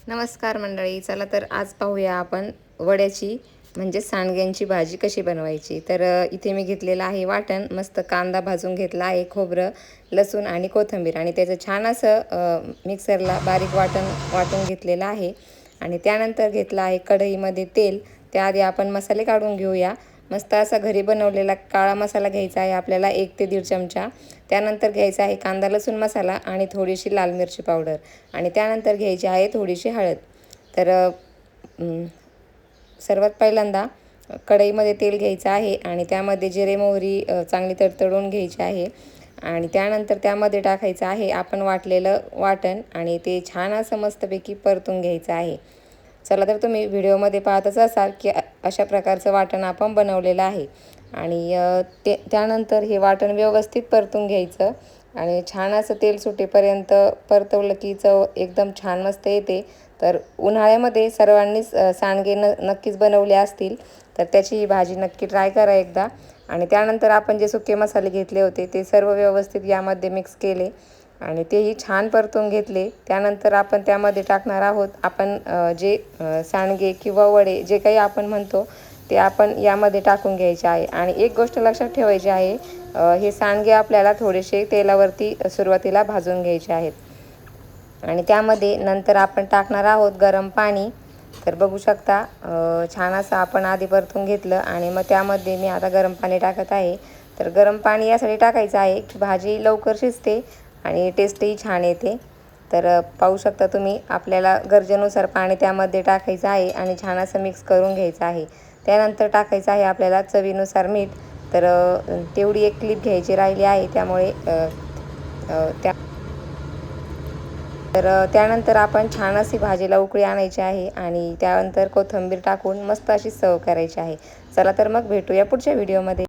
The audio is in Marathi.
नमस्कार मंडळी, चला तर आज पाहूया आपण वड्याची म्हणजे सांडग्यांची भाजी कशी बनवायची। तर इथे मी घेतलेलं आहे मस्त कांदा भाजून घेतला आहे, खोबरं, लसूण आणि कोथिंबीर आणि त्याचं छान असं मिक्सरला बारीक वाटून घेतलेलं आहे। आणि त्यानंतर घेतलं आहे कढईमध्ये तेल। त्याआधी आपण मसाले काढून घेऊया। मस्त असा घरी बनवलेला काळा मसाला घ्यायचा आहे आपल्याला 1 ते 1.5 चमचा। त्यानंतर घ्यायचा आहे कांदा लसूण मसाला आणि थोडीशी लाल मिरची पावडर आणि त्यानंतर घ्यायची आहे थोडीशी हळद। तर सर्वात पहिल्यांदा कढईमध्ये तेल घ्यायचं आहे आणि त्यामध्ये जिरे मोहरी चांगली तडतडून घ्यायची आहे आणि त्यानंतर त्यामध्ये टाकायचं आहे आपण वाटलेलं वाटण आणि ते छान असं मस्तपैकी परतून घ्यायचं आहे। चला तर तुम्ही व्हिडिओमध्ये पाहतच असाल की अशा प्रकारचं वाटण आपण बनवलेलं आहे आणि त्यानंतर हे वाटण व्यवस्थित परतून घ्यायचं आणि छान असं तेल सुटेपर्यंत परतवलं की चव एकदम छान मस्त येते। तर उन्हाळ्यामध्ये सर्वांनीच सांडगे नक्कीच बनवले असतील, तर त्याची ही भाजी नक्की ट्राय करा एकदा। आणि त्यानंतर आपण जे सुके मसाले घेतले होते ते सर्व व्यवस्थित यामध्ये मिक्स केले आणि तेही छान परतून घेतले। त्यानंतर आपण त्यामध्ये टाकणार आहोत आपण जे सांडगे किंवा वडे जे काही आपण म्हणतो ते आपण यामध्ये टाकून घ्यायचे आहे। आणि एक गोष्ट लक्षात ठेवायची आहे, हे सांडगे आपल्याला थोडेसे तेलावरती सुरुवातीला भाजून घ्यायचे आहेत आणि त्यामध्ये नंतर आपण टाकणार आहोत गरम पाणी। तर बघू शकता छान असं आपण आधी परतून घेतलं आणि मग त्यामध्ये मी आता गरम पाणी टाकत आहे। तर गरम पाणी यासाठी टाकायचं आहे की भाजी लवकर शिजते आणि टेस्टही छान येते। तर पाहू शकता तुम्ही आपल्याला गरजेनुसार पाणी त्यामध्ये टाकायचं आहे आणि छान असं मिक्स करून घ्यायचं आहे। त्यानंतर टाकायचं आहे आपल्याला चवीनुसार मीठ। तर तेवढी एक क्लिप घ्यायची राहिली आहे त्यामुळे त्यानंतर आपण छान अशी भाजीला उकळी आणायची आहे आणि त्यानंतर कोथिंबीर टाकून मस्त अशी सर्व करायची आहे। चला तर मग भेटूया पुढच्या व्हिडिओमध्ये।